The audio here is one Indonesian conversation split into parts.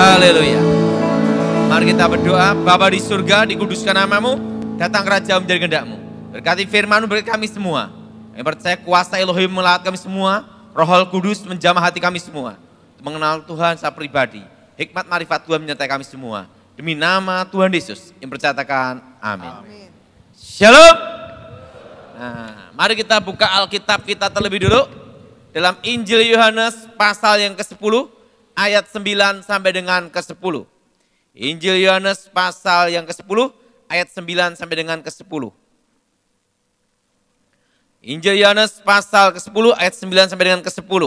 Haleluya. Mari kita berdoa. Bapa di surga, dikuduskan namamu, datang kerajaan menjadi kehendak-Mu. Berkati firman-Mu bagi kami semua. Yang percaya kuasa Elohim melawat kami semua, Roh Kudus menjamah hati kami semua. Untuk mengenal Tuhan secara pribadi. Hikmat marifat Tuhan menyertai kami semua. Demi nama Tuhan Yesus yang percatakan amin. Shalom. Nah, mari kita buka Alkitab kita terlebih dulu. Dalam Injil Yohanes pasal yang ke-10 ayat 9 sampai dengan ke-10. Injil Yohanes pasal yang ke-10 ayat 9 sampai dengan ke-10. Injil Yohanes pasal ke-10 ayat 9 sampai dengan ke-10.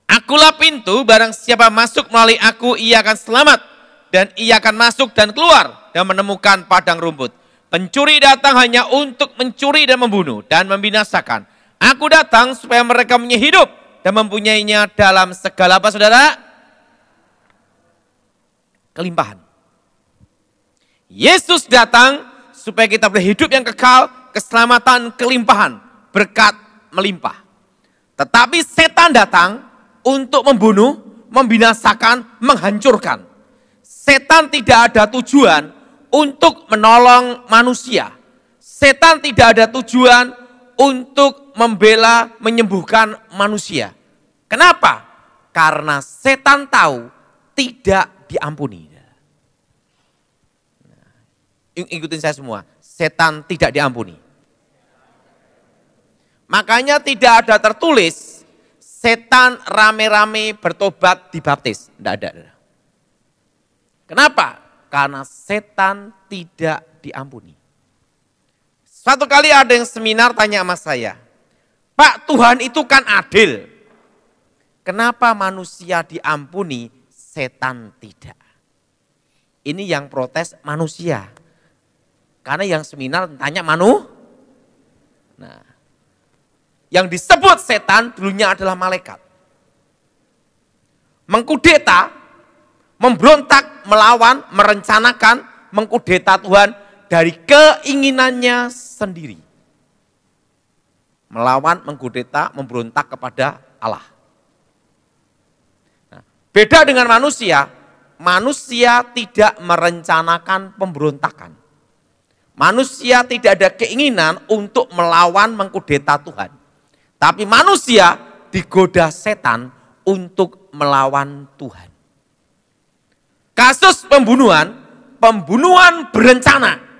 Akulah pintu, barang siapa masuk melalui aku ia akan selamat. Dan ia akan masuk dan keluar dan menemukan padang rumput. Pencuri datang hanya untuk mencuri dan membunuh dan membinasakan. Aku datang supaya mereka punya hidup dan mempunyainya dalam segala apa saudara? Kelimpahan. Yesus datang supaya kita berhidup yang kekal, keselamatan, kelimpahan, berkat melimpah. Tetapi setan datang untuk membunuh, membinasakan, menghancurkan. Setan tidak ada tujuan untuk menolong manusia. Setan tidak ada tujuan untuk membela, menyembuhkan manusia. Kenapa? Karena setan tahu tidak diampuni. Ikutin saya semua, setan tidak diampuni. Makanya tidak ada tertulis setan rame-rame bertobat dibaptis. Tidak ada. Kenapa? Karena setan tidak diampuni. Suatu kali ada yang seminar tanya sama saya, Pak, Tuhan itu kan adil. Kenapa manusia diampuni, setan tidak? Ini yang protes manusia. Karena yang seminar tanya Nah, yang disebut setan dulunya adalah malaikat. Mengkudeta, memberontak, melawan, merencanakan, mengkudeta Tuhan dari keinginannya sendiri. Melawan, mengkudeta, memberontak kepada Allah. Nah, beda dengan manusia, manusia tidak merencanakan pemberontakan. Manusia tidak ada keinginan untuk melawan, mengkudeta Tuhan. Tapi manusia digoda setan untuk melawan Tuhan. Kasus pembunuhan berencana.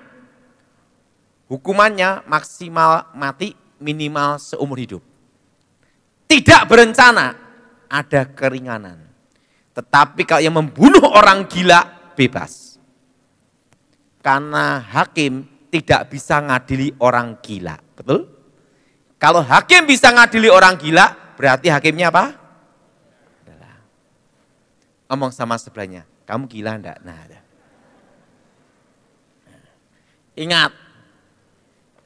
Hukumannya maksimal mati, minimal seumur hidup. Tidak berencana, ada keringanan. Tetapi kalau yang membunuh orang gila, bebas. Karena hakim tidak bisa ngadili orang gila. Betul? Kalau hakim bisa ngadili orang gila, berarti hakimnya apa? Ngomong sama sebelahnya. Kamu gila enggak? Nah, ingat,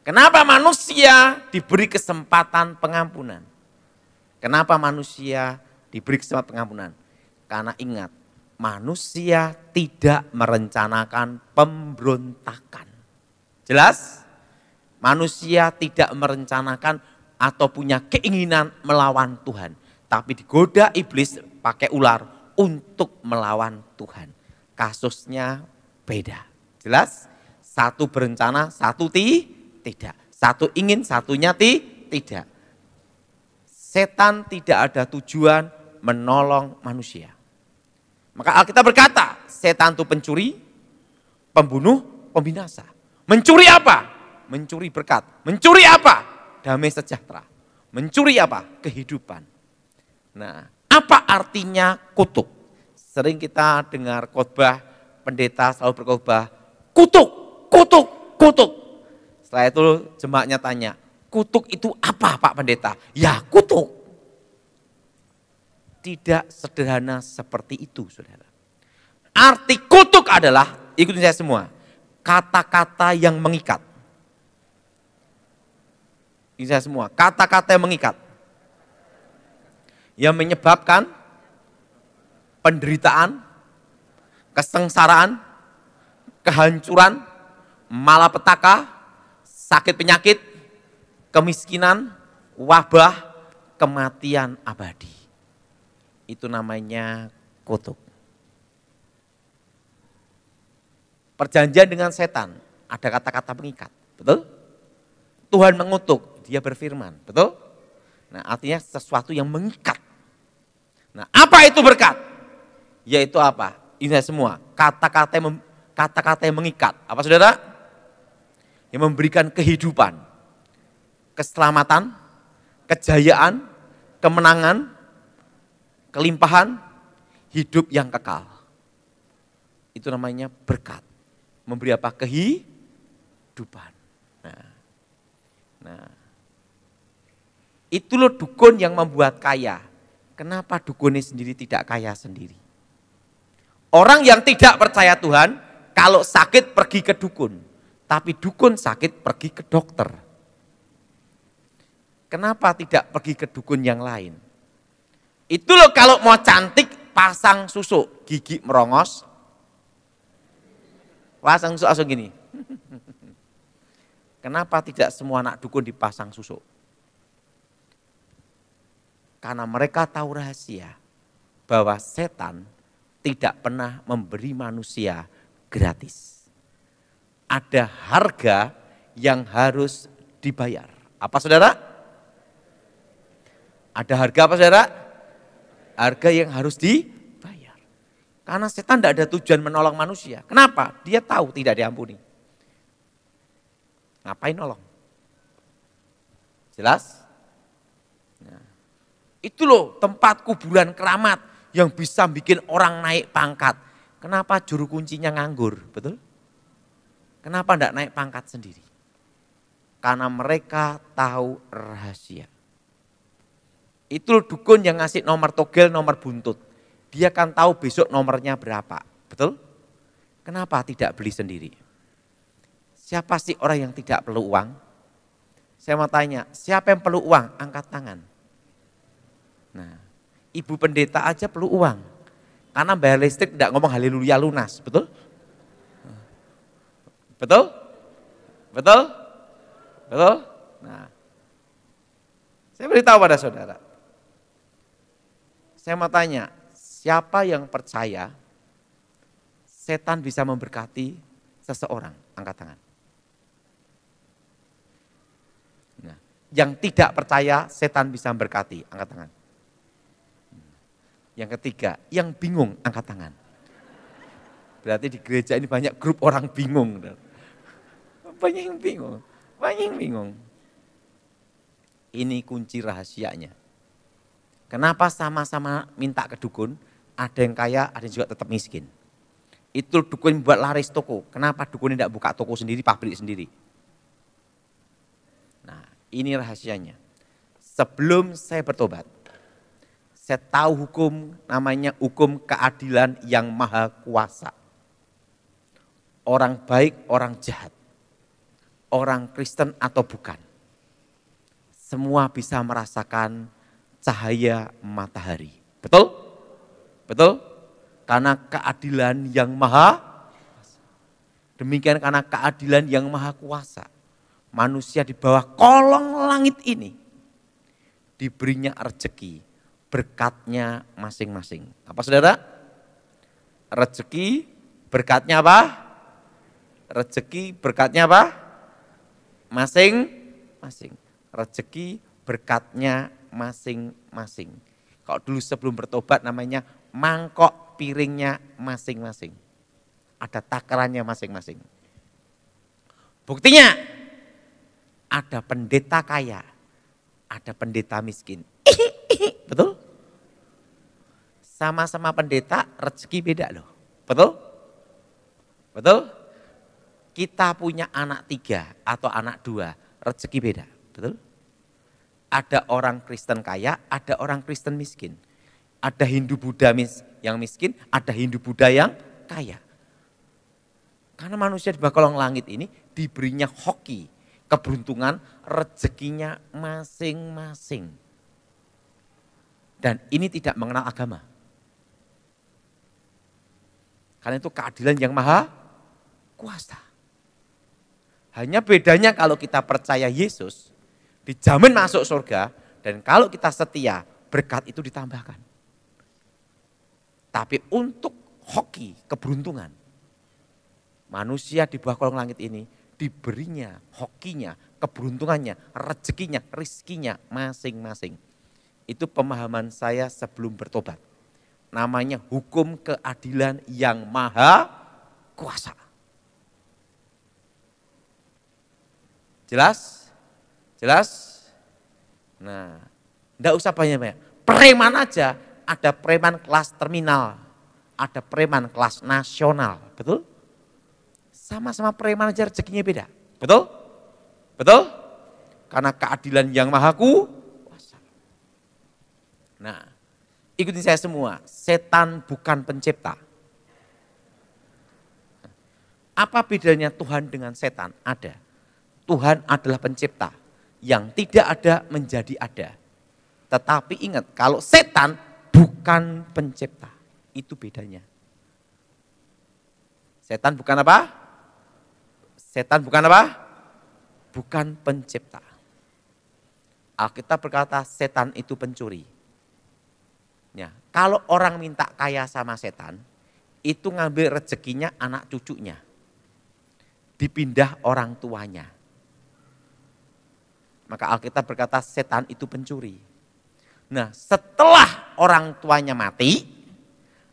kenapa manusia diberi kesempatan pengampunan? Kenapa manusia diberi kesempatan pengampunan? Karena ingat, manusia tidak merencanakan pemberontakan. Jelas? Manusia tidak merencanakan atau punya keinginan melawan Tuhan. Tapi digoda iblis pakai ular untuk melawan Tuhan. Kasusnya beda. Jelas? Satu berencana, satu tidak. Satu ingin, satunya tidak. Setan tidak ada tujuan menolong manusia. Maka Alkitab berkata, setan itu pencuri, pembunuh, pembinasa. Mencuri apa? Mencuri berkat. Mencuri apa? Damai sejahtera. Mencuri apa? Kehidupan. Nah, apa artinya kutuk? Sering kita dengar khotbah, pendeta selalu berkhotbah, kutuk, kutuk, kutuk. Setelah itu jemaatnya tanya, kutuk itu apa Pak Pendeta? Ya kutuk. Tidak sederhana seperti itu saudara. Arti kutuk adalah, ikutin saya semua, kata-kata yang mengikat. Ikutin saya semua, kata-kata yang mengikat. Yang menyebabkan penderitaan, kesengsaraan, kehancuran, malapetaka, sakit penyakit, kemiskinan, wabah, kematian abadi. Itu namanya kutuk. Perjanjian dengan setan, ada kata-kata pengikat, betul? Tuhan mengutuk, dia berfirman, betul? Nah, artinya sesuatu yang mengikat. Nah, apa itu berkat? Yaitu apa? Ini semua, kata-kata yang mengikat. Apa saudara? Yang memberikan kehidupan, keselamatan, kejayaan, kemenangan, kelimpahan, hidup yang kekal. Itu namanya berkat. Memberi apa? Kehidupan. Nah, itu loh dukun yang membuat kaya. Kenapa dukunnya sendiri tidak kaya sendiri? Orang yang tidak percaya Tuhan, kalau sakit pergi ke dukun. Tapi dukun sakit pergi ke dokter. Kenapa tidak pergi ke dukun yang lain? Itu loh kalau mau cantik pasang susuk, gigi merongos. Pasang susuk langsung gini. Kenapa tidak semua anak dukun dipasang susuk? Karena mereka tahu rahasia bahwa setan tidak pernah memberi manusia gratis. Ada harga yang harus dibayar. Apa saudara? Ada harga apa saudara? Harga yang harus dibayar. Karena setan tidak ada tujuan menolong manusia. Kenapa? Dia tahu tidak diampuni. Ngapain nolong? Jelas? Nah, itu loh tempat kuburan keramat yang bisa bikin orang naik pangkat. Kenapa juru kuncinya nganggur? Betul? Kenapa tidak naik pangkat sendiri? Karena mereka tahu rahasia. Itu dukun yang ngasih nomor togel, nomor buntut. Dia kan tahu besok nomornya berapa. Betul? Kenapa tidak beli sendiri? Siapa sih orang yang tidak perlu uang? Saya mau tanya, siapa yang perlu uang? Angkat tangan. Nah, ibu pendeta aja perlu uang. Karena bayar listrik tidak ngomong haleluya lunas. Betul? Betul? Betul? Betul? Nah, saya beritahu pada saudara. Saya mau tanya, siapa yang percaya setan bisa memberkati seseorang? Angkat tangan. Nah, yang tidak percaya setan bisa memberkati, angkat tangan. Yang ketiga, yang bingung, angkat tangan. Berarti di gereja ini banyak grup orang bingung. Banyak yang bingung, banyak yang bingung. Ini kunci rahasianya. Kenapa sama-sama minta ke dukun, ada yang kaya, ada yang juga tetap miskin. Itu dukun buat laris toko. Kenapa dukun tidak buka toko sendiri, pabrik sendiri? Nah, ini rahasianya. Sebelum saya bertobat, saya tahu hukum namanya hukum keadilan yang maha kuasa. Orang baik, orang jahat. Orang Kristen atau bukan. Semua bisa merasakan cahaya matahari. Betul? Betul? Karena keadilan yang maha kuasa. Demikian karena keadilan yang maha kuasa. Manusia di bawah kolong langit ini diberinya rezeki, berkatnya masing-masing. Apa saudara? Rezeki, berkatnya apa? Rezeki, berkatnya apa? Masing-masing. Rezeki, berkatnya masing-masing. Kalau dulu sebelum bertobat namanya mangkok piringnya masing-masing. Ada takarannya masing-masing. Buktinya ada pendeta kaya, ada pendeta miskin. Betul? Sama-sama pendeta, rezeki beda loh. Betul? Betul? Kita punya anak 3 atau anak 2, rezeki beda. Betul? Ada orang Kristen kaya, ada orang Kristen miskin. Ada Hindu Buddha yang miskin, ada Hindu Buddha yang kaya. Karena manusia di bawah kolong langit ini diberinya hoki, keberuntungan, rezekinya masing-masing. Dan ini tidak mengenal agama. Karena itu keadilan yang maha kuasa. Hanya bedanya kalau kita percaya Yesus, dijamin masuk surga, dan kalau kita setia, berkat itu ditambahkan. Tapi untuk hoki, keberuntungan, Manusia di bawah kolong langit ini diberinya hokinya, keberuntungannya, rezekinya, rizkinya masing-masing. Itu pemahaman saya sebelum bertobat. Namanya hukum keadilan yang maha kuasa. Jelas? Jelas? Nah, enggak usah banyak-banyak. Preman aja, ada preman kelas terminal, ada preman kelas nasional, betul? Sama-sama preman aja rezekinya beda, betul? Betul? Karena keadilan yang maha kuasa. Nah, ikutin saya semua, setan bukan pencipta. Apa bedanya Tuhan dengan setan? Ada. Tuhan adalah pencipta, yang tidak ada menjadi ada. Tetapi ingat, kalau setan bukan pencipta, itu bedanya. Setan bukan apa? Setan bukan apa? Bukan pencipta. Alkitab berkata setan itu pencuri. Ya, kalau orang minta kaya sama setan, itu ngambil rezekinya anak cucunya. Dipindah orang tuanya. Maka Alkitab berkata setan itu pencuri. Nah, setelah orang tuanya mati,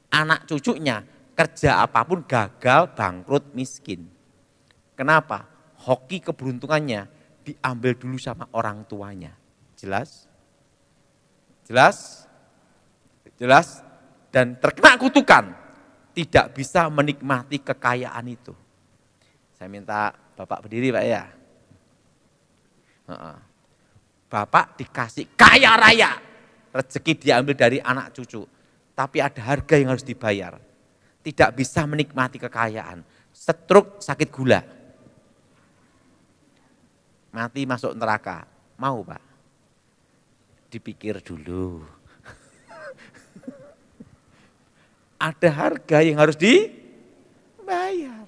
anak cucunya kerja apapun gagal, bangkrut, miskin. Kenapa? Hoki keberuntungannya diambil dulu sama orang tuanya. Jelas? Jelas? Jelas? Dan terkena kutukan, tidak bisa menikmati kekayaan itu. Saya minta Bapak berdiri Pak ya. Bapak dikasih kaya raya, rezeki diambil dari anak cucu, tapi ada harga yang harus dibayar. Tidak bisa menikmati kekayaan, stroke, sakit gula, mati masuk neraka. Mau Pak? Dipikir dulu. Ada harga yang harus dibayar.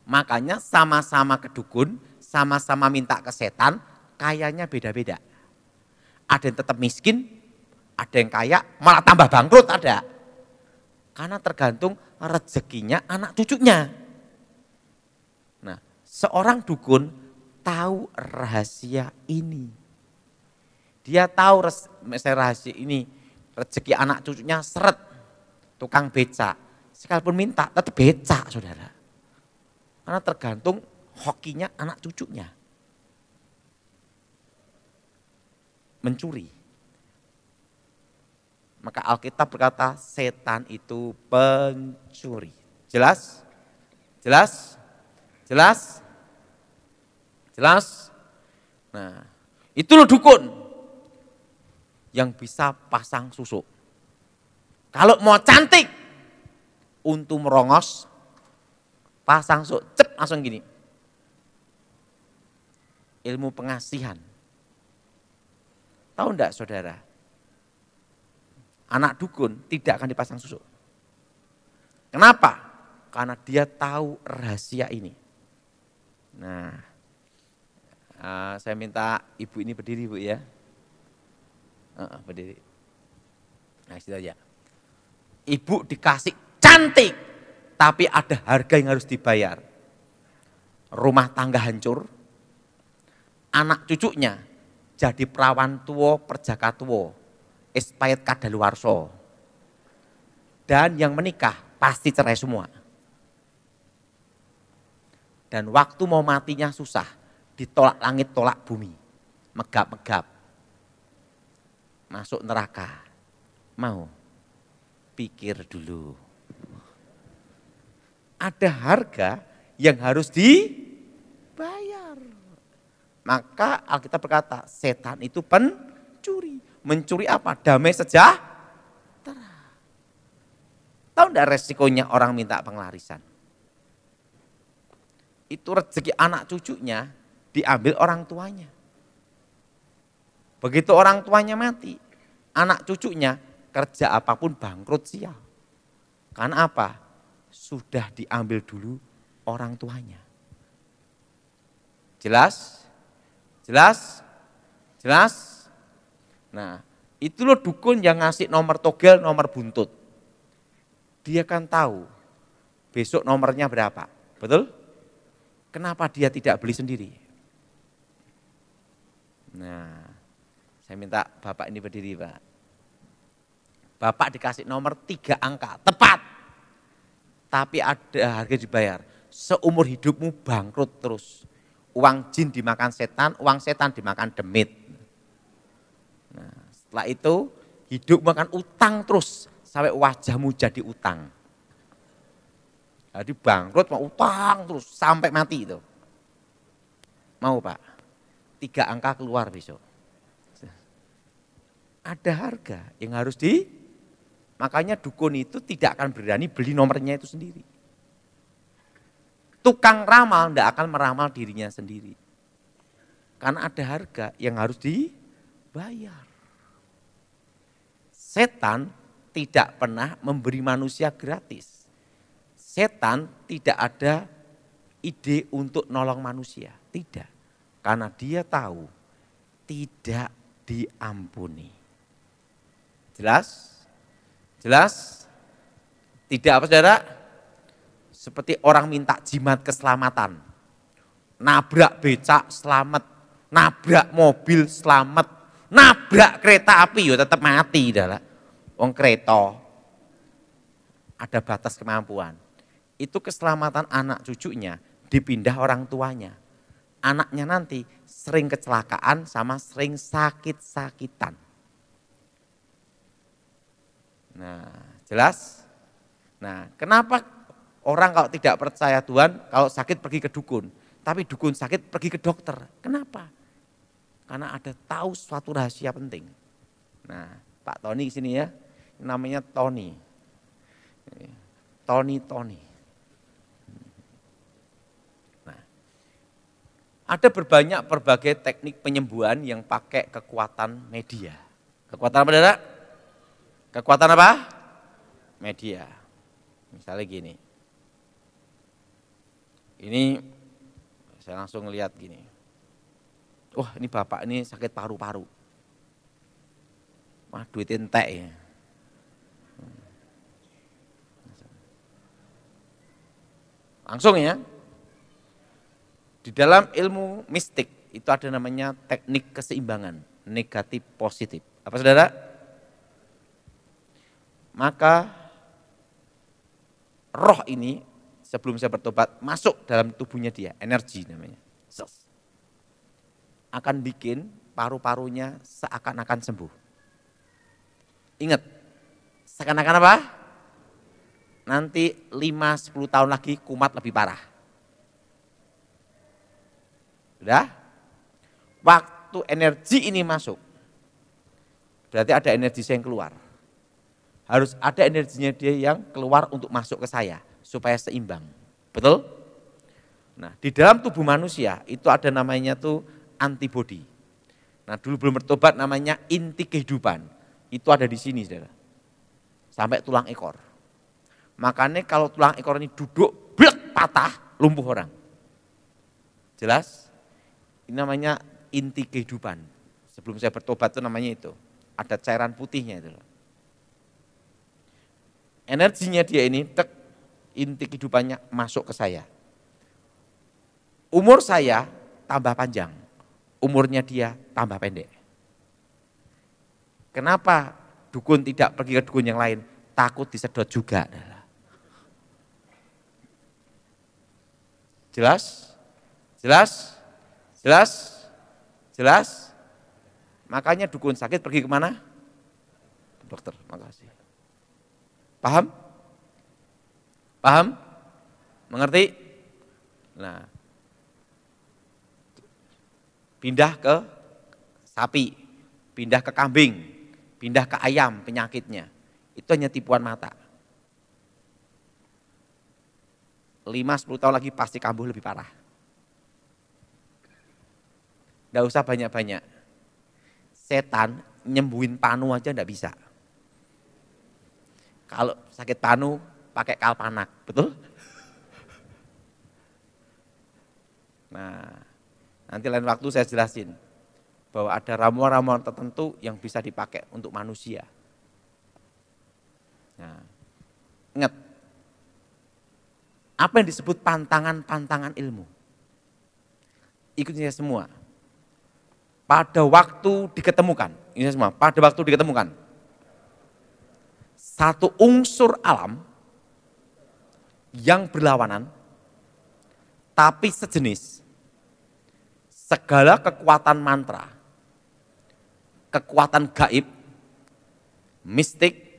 Makanya sama-sama kedukun, sama-sama minta ke setan, kayanya beda-beda. Ada yang tetap miskin, ada yang kaya, malah tambah bangkrut ada. Karena tergantung rezekinya anak cucunya. Nah, seorang dukun tahu rahasia ini. Dia tahu rahasia ini, rezeki anak cucunya seret, tukang becak. Sekalipun minta, tetap becak saudara. Karena tergantung hokinya anak cucunya. Mencuri. Maka Alkitab berkata setan itu pencuri. Jelas? Jelas? Jelas? Jelas? Nah, itu loh dukun yang bisa pasang susuk. Kalau mau cantik, untu merongos, pasang susuk, cep langsung gini. Ilmu pengasihan. Tahu enggak saudara? Anak dukun tidak akan dipasang susuk. Kenapa? Karena dia tahu rahasia ini. Nah, saya minta ibu ini berdiri Bu ya. Berdiri. Nah, situ aja. Ibu dikasih cantik, tapi ada harga yang harus dibayar. Rumah tangga hancur, anak cucunya jadi perawan tua, perjaka tua, expired kadaluwarsa. Dan yang menikah pasti cerai semua. Dan waktu mau matinya susah, ditolak langit, tolak bumi, megap-megap. Masuk neraka, mau pikir dulu. Ada harga yang harus dibayar. Maka Alkitab berkata, setan itu pencuri. Mencuri apa? Damai sejahtera. Tahu enggak resikonya orang minta penglarisan? Itu rezeki anak cucunya diambil orang tuanya. Begitu orang tuanya mati, anak cucunya kerja apapun bangkrut sial. Karena apa? Sudah diambil dulu orang tuanya. Jelas? Jelas? Jelas? Nah, itu loh dukun yang ngasih nomor togel, nomor buntut. Dia kan tahu besok nomornya berapa. Betul? Kenapa dia tidak beli sendiri? Nah, saya minta Bapak ini berdiri, Pak. Bapak dikasih nomor 3 angka, tepat. Tapi ada harga dibayar. Seumur hidupmu bangkrut terus. Uang jin dimakan setan, uang setan dimakan demit. Nah, setelah itu hidup makan utang terus sampai wajahmu jadi utang. Jadi bangkrut mau utang terus sampai mati itu. Mau Pak? 3 angka keluar besok. Ada harga yang harus makanya dukun itu tidak akan berani beli nomornya itu sendiri. Tukang ramal tidak akan meramal dirinya sendiri. Karena ada harga yang harus dibayar. Setan tidak pernah memberi manusia gratis. Setan tidak ada ide untuk nolong manusia. Tidak. Karena dia tahu tidak diampuni. Jelas? Jelas? Tidak apa saudara? Seperti orang minta jimat keselamatan. Nabrak becak selamat, nabrak mobil selamat, nabrak kereta api ya tetap mati adalah. Wong kereta ada batas kemampuan. Itu keselamatan anak cucunya dipindah orang tuanya. Anaknya nanti sering kecelakaan sama sering sakit-sakitan. Nah, jelas? Nah, kenapa orang kalau tidak percaya Tuhan, kalau sakit pergi ke dukun. Tapi dukun sakit pergi ke dokter. Kenapa? Karena ada tahu suatu rahasia penting. Nah, Pak Tony sini ya, namanya Tony. Tony. Nah, ada berbagai teknik penyembuhan yang pakai kekuatan media. Kekuatan apa, saudara? Kekuatan apa? Media. Misalnya gini. Ini saya langsung ngelihat gini. Wah, ini bapak ini sakit paru-paru. Wah, duit entek ya. Langsung ya. Di dalam ilmu mistik itu ada namanya teknik keseimbangan, negatif positif. Apa saudara? Maka roh ini sebelum saya bertobat masuk dalam tubuhnya dia, energi namanya. Akan bikin paru-parunya seakan-akan sembuh. Ingat, seakan-akan apa? Nanti 5-10 tahun lagi kumat lebih parah. Sudah? Waktu energi ini masuk, berarti ada energi yang keluar. Harus ada energinya dia yang keluar untuk masuk ke saya, supaya seimbang. Betul? Nah, di dalam tubuh manusia itu ada namanya tuh antibodi. Nah, dulu belum bertobat namanya inti kehidupan. Itu ada di sini, saudara. Sampai tulang ekor. Makanya kalau tulang ekor ini duduk, blek, patah, lumpuh orang. Jelas? Ini namanya inti kehidupan. Sebelum saya bertobat itu namanya itu. Ada cairan putihnya itu. Energinya dia ini, inti kehidupannya masuk ke saya. Umur saya tambah panjang, umurnya dia tambah pendek. Kenapa dukun tidak pergi ke dukun yang lain? Takut disedot juga. Jelas? Jelas? Jelas? Jelas? Makanya dukun sakit pergi kemana? Ke dokter, makasih. Paham? Paham? Mengerti? Nah, pindah ke sapi, pindah ke kambing, pindah ke ayam penyakitnya. Itu hanya tipuan mata. 5-10 tahun lagi pasti kambuh lebih parah. Nggak usah banyak-banyak. Setan nyembuhin panu aja nggak bisa. Kalau sakit panu pakai kalpanak, betul? Nah, nanti lain waktu saya jelasin bahwa ada ramuan-ramuan tertentu yang bisa dipakai untuk manusia. Nah, ingat, Apa yang disebut pantangan-pantangan ilmu? Ikuti saya semua. Pada waktu diketemukan, ini semua, pada waktu diketemukan. Satu unsur alam yang berlawanan, tapi sejenis. Segala kekuatan mantra, kekuatan gaib, mistik,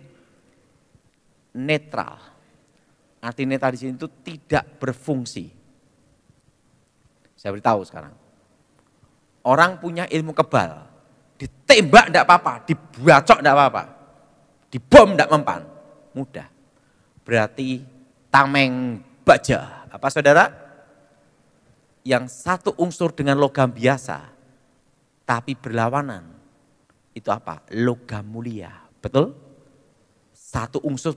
netral. Arti netral di sini itu tidak berfungsi. Saya beritahu sekarang. Orang punya ilmu kebal, ditembak enggak apa-apa, dibacok enggak apa-apa, dibom enggak mempan, mudah. Berarti tameng baja. Apa saudara? Yang satu unsur dengan logam biasa, tapi berlawanan. Itu apa? Logam mulia. Betul? Satu unsur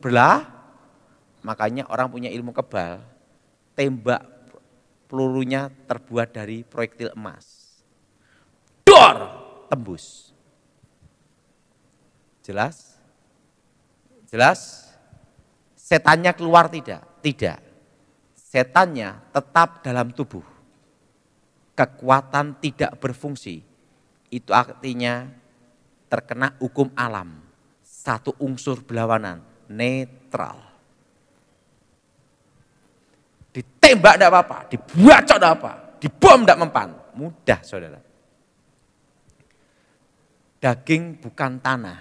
makanya orang punya ilmu kebal, tembak pelurunya terbuat dari proyektil emas. Dor! Tembus. Jelas? Jelas? Setannya keluar tidak? Tidak. Setannya tetap dalam tubuh. Kekuatan tidak berfungsi. Itu artinya terkena hukum alam. Satu unsur berlawanan, netral. Ditembak tidak apa-apa, dibacok tidak apa, dibom tidak mempan. Mudah saudara. Daging bukan tanah,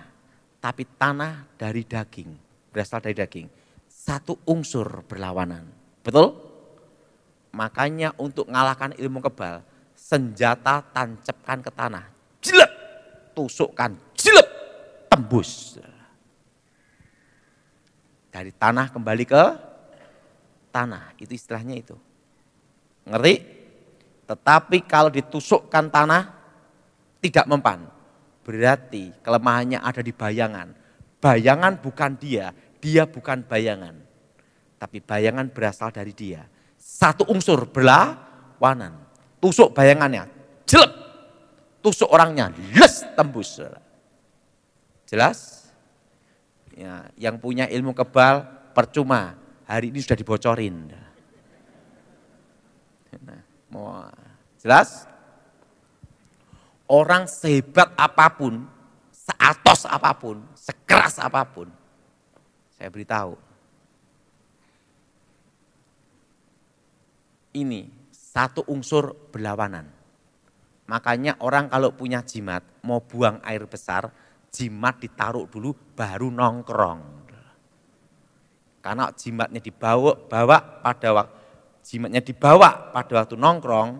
tapi tanah dari daging, berasal dari daging. Satu unsur berlawanan, betul? Makanya untuk mengalahkan ilmu kebal, senjata tancapkan ke tanah, jilep, tusukkan, jilep, tembus. Dari tanah kembali ke tanah, itu istilahnya itu. Ngerti? Tetapi kalau ditusukkan tanah, tidak mempan. Berarti kelemahannya ada di bayangan. Bayangan bukan dia, dia bukan bayangan. Tapi bayangan berasal dari dia. Satu unsur berlawanan. Tusuk bayangannya, jelek. Tusuk orangnya, les, tembus. Jelas? Ya, yang punya ilmu kebal percuma, hari ini sudah dibocorin. Nah, mau jelas? Orang sehebat apapun, seatos apapun, sekeras apapun, saya beritahu, ini satu unsur berlawanan. Makanya orang kalau punya jimat, mau buang air besar, jimat ditaruh dulu baru nongkrong. Karena jimatnya dibawa pada waktu nongkrong,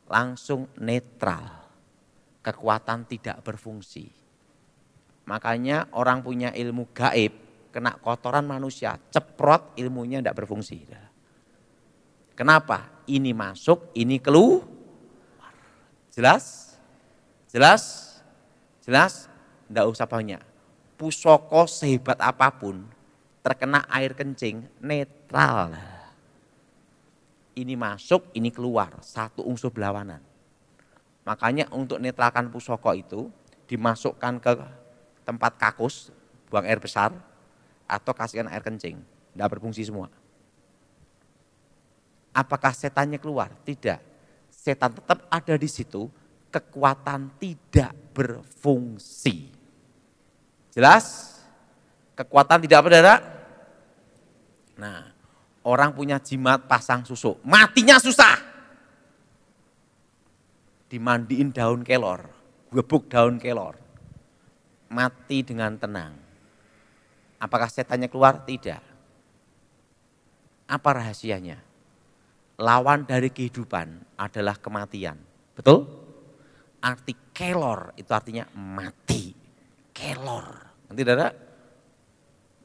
langsung netral. Kekuatan tidak berfungsi. Makanya orang punya ilmu gaib, kena kotoran manusia, ceprot ilmunya tidak berfungsi. Kenapa? Ini masuk, ini keluar. Jelas? Jelas? Jelas? Tidak usah banyak. Pusoko sehebat apapun, terkena air kencing, netral. Ini masuk, ini keluar, satu unsur berlawanan. Makanya untuk netralkan pusoko itu dimasukkan ke tempat kakus, buang air besar, atau kasihkan air kencing. Tidak berfungsi semua. Apakah setannya keluar? Tidak. Setan tetap ada di situ, kekuatan tidak berfungsi. Jelas? Kekuatan tidak apa, saudara? Nah, orang punya jimat pasang susuk, matinya susah. Dimandiin daun kelor, gebuk daun kelor, mati dengan tenang. Apakah setannya keluar? Tidak. Apa rahasianya? Lawan dari kehidupan adalah kematian. Betul? Arti kelor itu artinya mati. Kelor. Nanti saudara?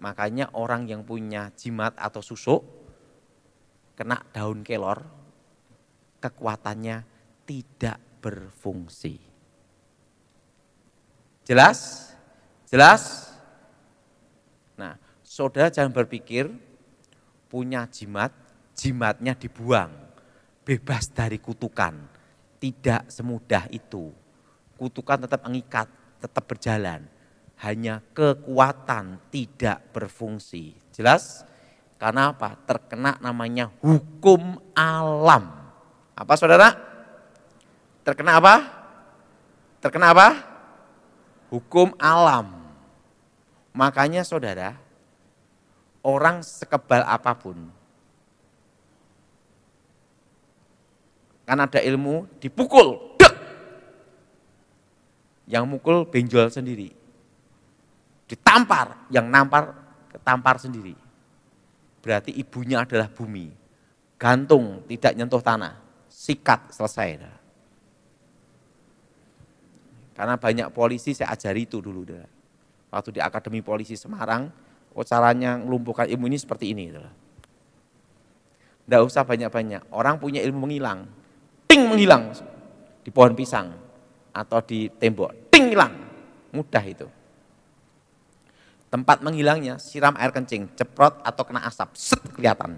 Makanya orang yang punya jimat atau susuk, kena daun kelor, kekuatannya tidak berfungsi. Jelas? Jelas? Nah, saudara jangan berpikir punya jimat, jimatnya dibuang, bebas dari kutukan. Tidak semudah itu. Kutukan tetap mengikat, tetap berjalan. Hanya kekuatan tidak berfungsi. Jelas? Karena apa? Terkena namanya hukum alam. Apa saudara? Terkena apa? Terkena apa? Hukum alam. Makanya saudara, orang sekebal apapun, kan ada ilmu dipukul, dek. Yang mukul benjol sendiri. Ditampar, yang nampar ketampar sendiri. Berarti ibunya adalah bumi. Gantung, tidak nyentuh tanah. Sikat, selesai. Karena banyak polisi saya ajari itu dulu. Waktu di Akademi Polisi Semarang, caranya melumpuhkan ilmu ini seperti ini. Tidak usah banyak-banyak. Orang punya ilmu menghilang. Ting menghilang. Di pohon pisang. Atau di tembok. Ting hilang. Mudah itu. Tempat menghilangnya, siram air kencing, ceprot atau kena asap, set kelihatan.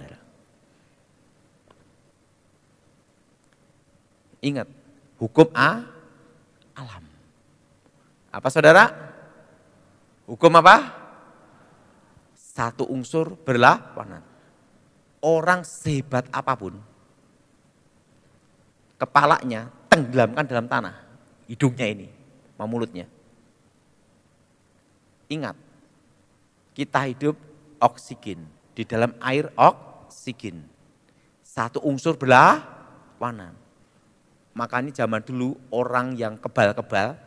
Ingat, hukum alam. Apa saudara? Hukum apa? Satu unsur berlawanan. Orang sehebat apapun, kepalanya tenggelamkan dalam tanah, hidungnya ini, sama mulutnya. Ingat, kita hidup oksigen, di dalam air oksigen. Satu unsur berlawanan. Makanya zaman dulu orang yang kebal-kebal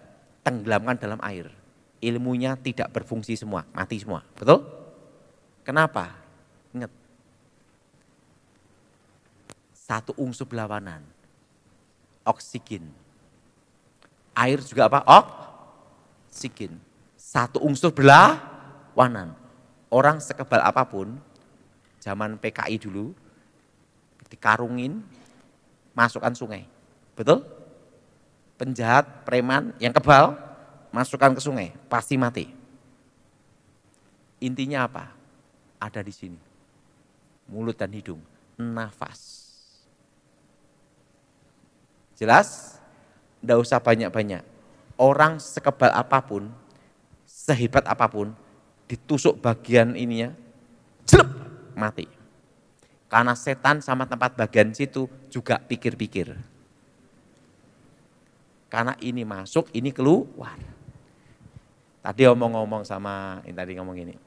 tenggelamkan dalam air. Ilmunya tidak berfungsi semua, mati semua. Betul? Kenapa? Ingat. Satu unsur berlawanan. Oksigen. Air juga apa? Oksigen. Satu unsur berlawanan. Orang sekebal apapun, zaman PKI dulu, dikarungin, masukkan sungai. Betul? Penjahat, preman yang kebal, masukkan ke sungai, pasti mati. Intinya apa? Ada di sini. Mulut dan hidung, nafas. Jelas? Tidak usah banyak-banyak. Orang sekebal apapun, sehebat apapun, ditusuk bagian ininya, jelep, mati. Karena setan sama tempat bagian situ juga pikir-pikir. Karena ini masuk, ini keluar. Tadi ngomong sama, ini tadi ngomong gini.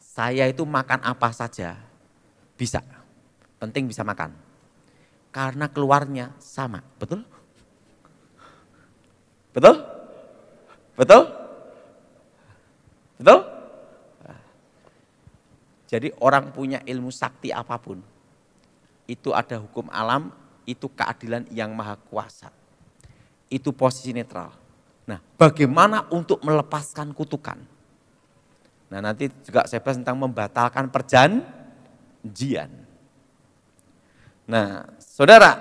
Saya itu makan apa saja bisa, penting bisa makan. Karena keluarnya sama, betul? Betul? Betul? Betul? Jadi orang punya ilmu sakti apapun, itu ada hukum alam, itu keadilan yang maha kuasa. Itu posisi netral. Nah, bagaimana untuk melepaskan kutukan? Nah, nanti juga saya bahas tentang membatalkan perjanjian. Nah, saudara,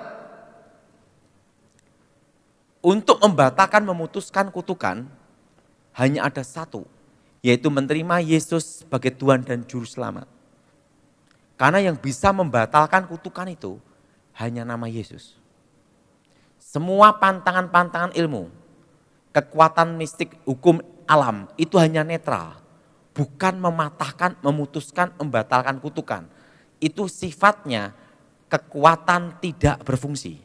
untuk membatalkan, memutuskan kutukan, hanya ada satu, yaitu menerima Yesus sebagai Tuhan dan Juru Selamat. Karena yang bisa membatalkan kutukan itu hanya nama Yesus. Semua pantangan-pantangan ilmu, kekuatan mistik, hukum alam itu hanya netral. Bukan mematahkan, memutuskan, membatalkan kutukan. Itu sifatnya kekuatan tidak berfungsi.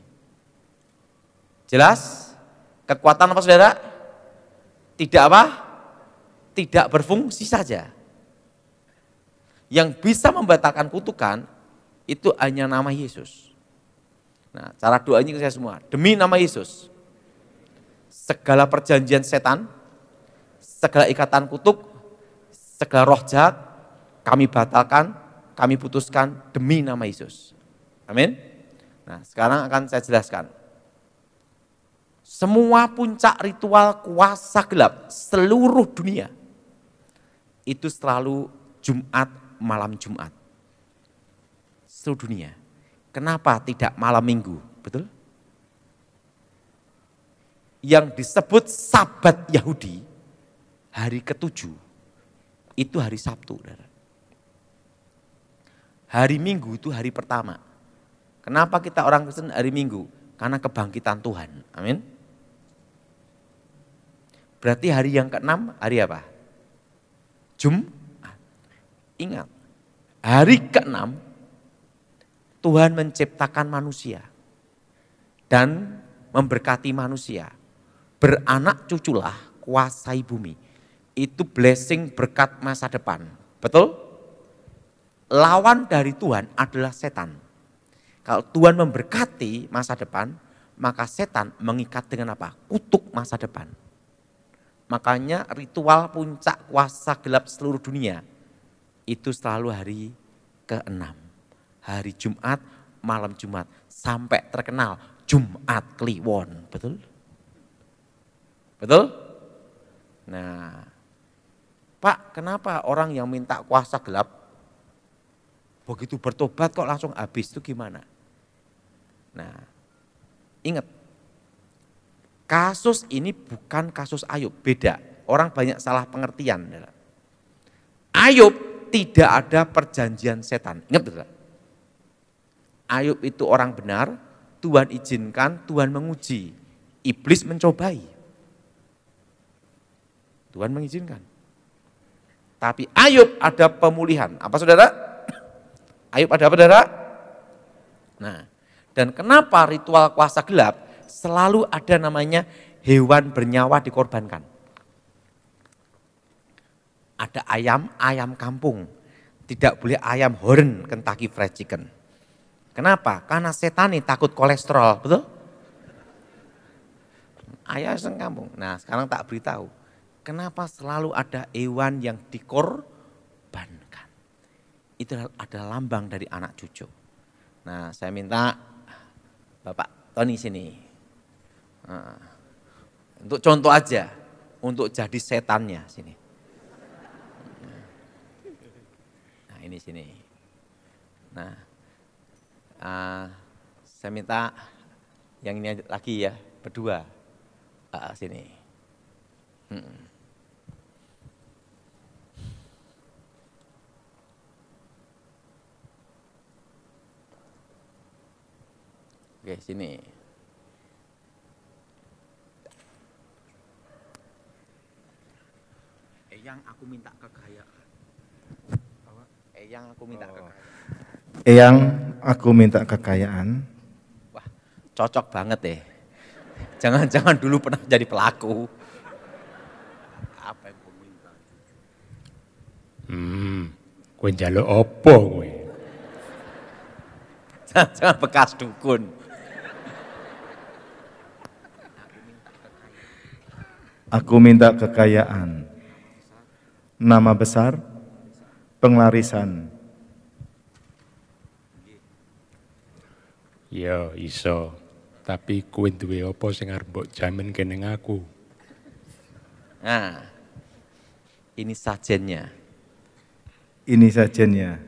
Jelas? Kekuatan apa saudara? Tidak apa? Tidak berfungsi saja. Yang bisa membatalkan kutukan itu hanya nama Yesus. Nah, cara doanya ke saya semua, demi nama Yesus. Segala perjanjian setan, segala ikatan kutuk, segala roh jahat, kami batalkan, kami putuskan demi nama Yesus. Amin. Nah, sekarang akan saya jelaskan. Semua puncak ritual kuasa gelap seluruh dunia itu selalu Jumat, malam Jumat. Seluruh dunia. Kenapa tidak malam Minggu? Betul? Yang disebut Sabat Yahudi, hari ke-7, itu hari Sabtu. Hari Minggu itu hari pertama. Kenapa kita orang Kristen hari Minggu? Karena kebangkitan Tuhan. Amin. Berarti hari yang ke-6 hari apa? Jumat. Ingat, hari ke-6 Tuhan menciptakan manusia dan memberkati manusia. Beranak cuculah, kuasai bumi. Itu blessing, berkat masa depan. Betul? Lawan dari Tuhan adalah setan. Kalau Tuhan memberkati masa depan, maka setan mengikat dengan apa? Kutuk masa depan. Makanya ritual puncak kuasa gelap seluruh dunia itu selalu hari ke-6. Hari Jumat, malam Jumat. Sampai terkenal Jumat Kliwon. Betul? Betul? Nah, Pak, kenapa orang yang minta kuasa gelap begitu bertobat kok langsung habis, itu gimana? Nah, ingat, kasus ini bukan kasus Ayub, beda. Orang banyak salah pengertian. Ayub tidak ada perjanjian setan, ingat betul? Ayub itu orang benar, Tuhan izinkan, Tuhan menguji. Iblis mencobai. Tuhan mengizinkan. Tapi Ayub ada pemulihan. Apa saudara? Ayub ada apa saudara? Nah, dan kenapa ritual kuasa gelap selalu ada namanya hewan bernyawa dikorbankan? Ada ayam, ayam kampung. Tidak boleh ayam horn Kentucky Fried Chicken. Kenapa? Karena setan ini takut kolesterol, betul? Ayam kampung. Nah, sekarang tak beritahu. Kenapa selalu ada hewan yang dikorbankan? Itu adalah lambang dari anak cucu. Nah, saya minta Bapak Tony sini. Nah, untuk contoh aja, untuk jadi setannya sini. Nah, ini sini. Nah, saya minta yang ini lagi ya, berdua. Sini. Oke, sini. Yang aku minta kekayaan. Yang aku minta kekayaan. Yang aku minta kekayaan. Wah, cocok banget deh. Jangan-jangan dulu pernah jadi pelaku. Apa yang aku minta? Kowe njaluk apa kowe? Jangan bekas dukun. Aku minta kekayaan, nama besar, penglarisan. Ya iso, tapi kowe duwe apa sing arep mbok jamin kene aku? Nah, ini sajennya. Ini sajennya.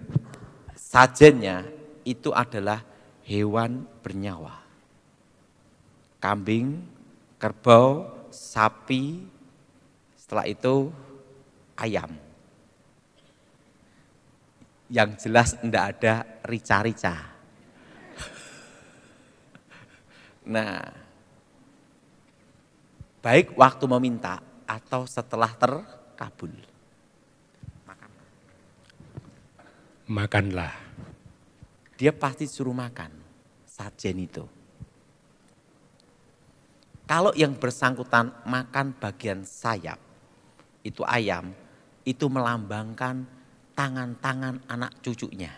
Sajennya itu adalah hewan bernyawa. Kambing, kerbau, sapi, setelah itu ayam. Yang jelas enggak ada rica-rica. Nah, baik waktu meminta atau setelah terkabul. Makanlah. Dia pasti suruh makan sajen itu. Kalau yang bersangkutan makan bagian sayap, itu ayam, itu melambangkan tangan-tangan anak cucunya.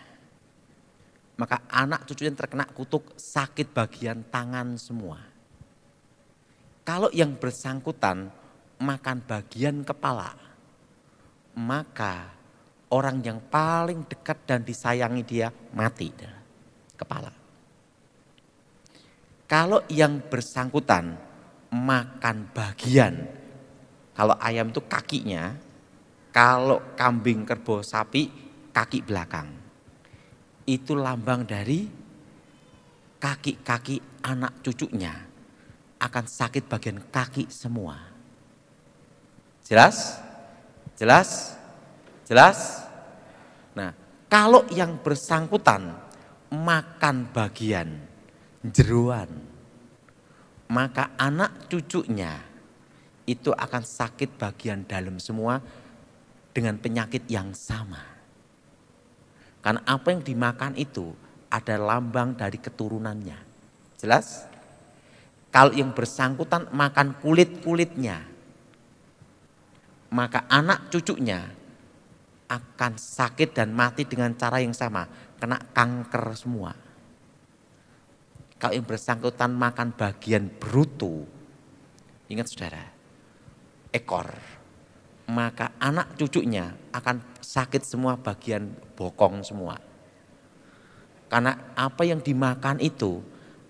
Maka anak cucunya terkena kutuk sakit bagian tangan semua. Kalau yang bersangkutan makan bagian kepala, maka orang yang paling dekat dan disayangi dia mati. Kepala. Kalau yang bersangkutan makan bagian, kalau ayam itu kakinya, kalau kambing, kerbau, sapi kaki belakang. Itu lambang dari kaki-kaki anak cucunya akan sakit bagian kaki semua. Jelas? Jelas? Jelas? Nah, kalau yang bersangkutan makan bagian jeroan, maka anak cucunya itu akan sakit bagian dalam semua dengan penyakit yang sama. Karena apa yang dimakan itu ada lambang dari keturunannya. Jelas? Kalau yang bersangkutan makan kulit-kulitnya, maka anak cucunya akan sakit dan mati dengan cara yang sama, kena kanker semua. Kalau yang bersangkutan makan bagian bruto, ingat saudara, ekor, maka anak cucunya akan sakit semua bagian bokong semua. Karena apa yang dimakan itu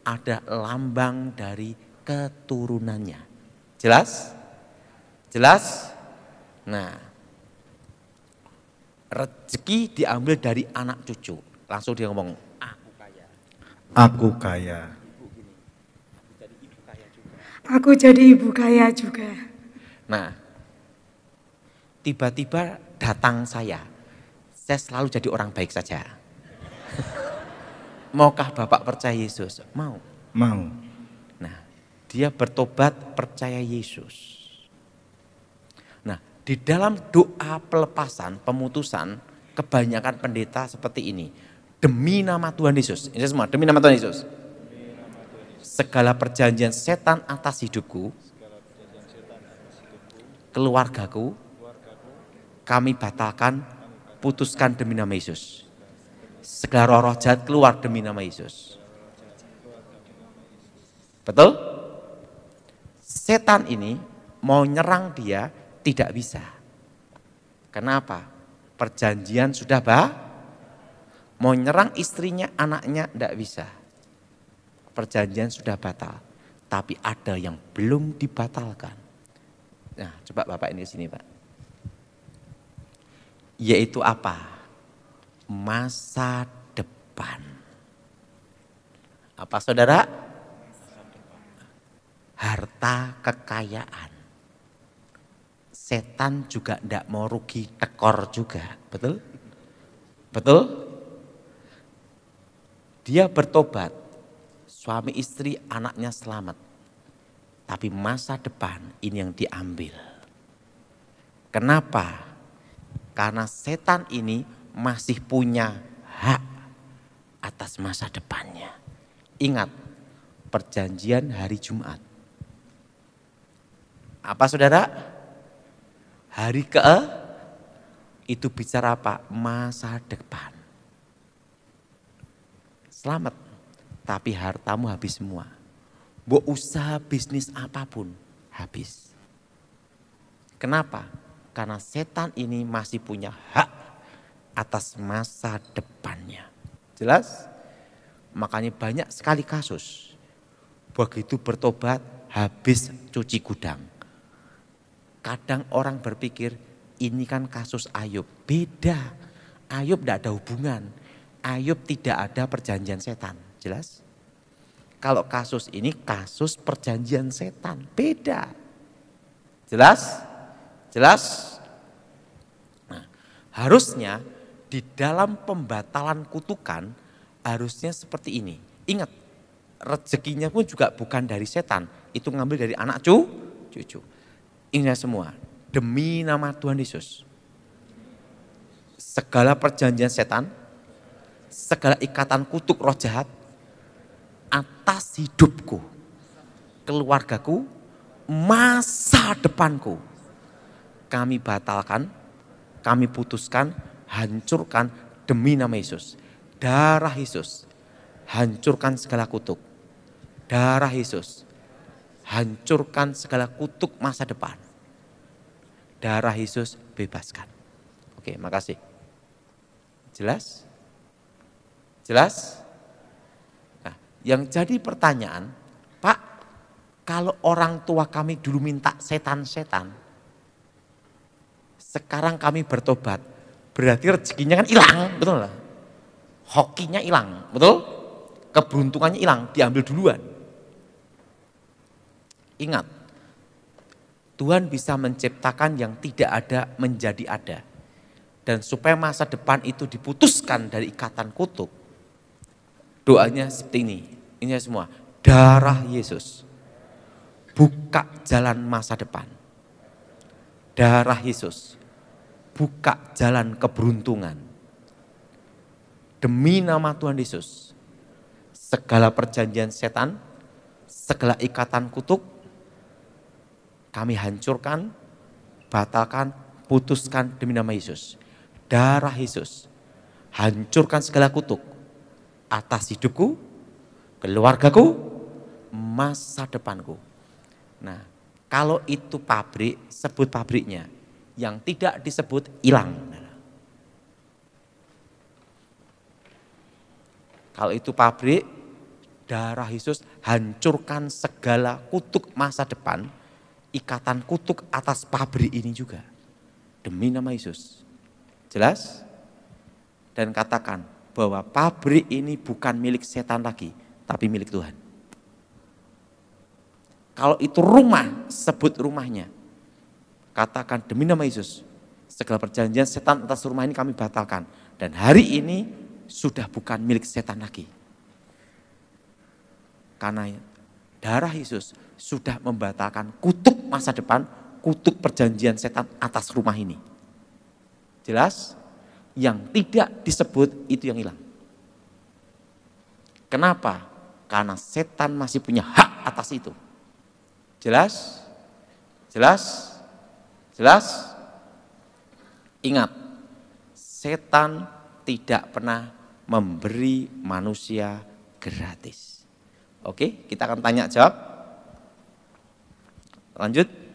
ada lambang dari keturunannya. Jelas? Jelas? Nah, rezeki diambil dari anak cucu. Langsung dia ngomong, aku kaya. Aku kaya. Aku jadi ibu kaya juga. Nah, tiba-tiba datang saya selalu jadi orang baik saja. Maukah Bapak percaya Yesus? Mau. Mau. Nah, dia bertobat percaya Yesus. Nah, di dalam doa pelepasan, pemutusan, kebanyakan pendeta seperti ini. Demi nama Tuhan Yesus. Ini semua, demi nama Tuhan Yesus. Segala perjanjian setan atas hidupku, keluargaku, kami batalkan, putuskan demi nama Yesus. Segala roh jahat keluar demi nama Yesus. Betul? Setan ini mau nyerang dia tidak bisa. Kenapa? Perjanjian sudah mau nyerang istrinya, anaknya tidak bisa. Perjanjian sudah batal. Tapi ada yang belum dibatalkan. Nah, coba Bapak ini sini, Pak. Yaitu apa? Masa depan. Apa saudara? Harta kekayaan. Setan juga tidak mau rugi tekor juga. Betul? Betul? Dia bertobat. Suami istri anaknya selamat. Tapi masa depan ini yang diambil. Kenapa? Karena setan ini masih punya hak atas masa depannya. Ingat, perjanjian hari Jumat. Apa saudara? Hari itu bicara apa? Masa depan. Selamat, tapi hartamu habis semua. Mau usaha bisnis apapun habis. Kenapa? Karena setan ini masih punya hak atas masa depannya. Jelas? Makanya banyak sekali kasus. Begitu bertobat habis cuci gudang. Kadang orang berpikir ini kan kasus Ayub. Beda. Ayub tidak ada hubungan. Ayub tidak ada perjanjian setan. Jelas? Kalau kasus ini kasus perjanjian setan. Beda. Jelas? Jelas? Nah, harusnya di dalam pembatalan kutukan harusnya seperti ini. Ingat, rezekinya pun juga bukan dari setan. Itu ngambil dari anak cucu. Ingat semua, demi nama Tuhan Yesus. Segala perjanjian setan, segala ikatan kutuk roh jahat atas hidupku, keluargaku, masa depanku. Kami batalkan, kami putuskan, hancurkan demi nama Yesus. Darah Yesus, hancurkan segala kutuk. Darah Yesus, hancurkan segala kutuk masa depan. Darah Yesus, bebaskan. Oke, makasih. Jelas? Jelas? Nah, yang jadi pertanyaan, Pak, kalau orang tua kami dulu minta setan-setan, sekarang kami bertobat, berarti rezekinya kan hilang, betul lah. Hokinya hilang, betul? Keberuntungannya hilang, diambil duluan. Ingat, Tuhan bisa menciptakan yang tidak ada menjadi ada. Dan supaya masa depan itu diputuskan dari ikatan kutuk, doanya seperti ini. Ini semua, darah Yesus buka jalan masa depan. Darah Yesus buka jalan keberuntungan. demi nama Tuhan Yesus, segala perjanjian setan, segala ikatan kutuk, kami hancurkan, batalkan, putuskan demi nama Yesus. Darah Yesus, hancurkan segala kutuk atas hidupku, keluargaku, masa depanku. Nah, kalau itu pabrik, sebut pabriknya. Yang tidak disebut hilang. Kalau itu pabrik, darah Yesus hancurkan segala kutuk masa depan, ikatan kutuk atas pabrik ini juga. Demi nama Yesus. Jelas? Dan katakan bahwa pabrik ini bukan milik setan lagi, tapi milik Tuhan. Kalau itu rumah, sebut rumahnya. Katakan demi nama Yesus, segala perjanjian setan atas rumah ini kami batalkan. Dan hari ini sudah bukan milik setan lagi. Karena darah Yesus sudah membatalkan kutuk masa depan, kutuk perjanjian setan atas rumah ini. Jelas? Yang tidak disebut itu yang hilang. Kenapa? Karena setan masih punya hak atas itu. Jelas? Jelas? Jelas? Ingat, setan tidak pernah memberi manusia gratis. Oke, kita akan tanya jawab. Lanjut.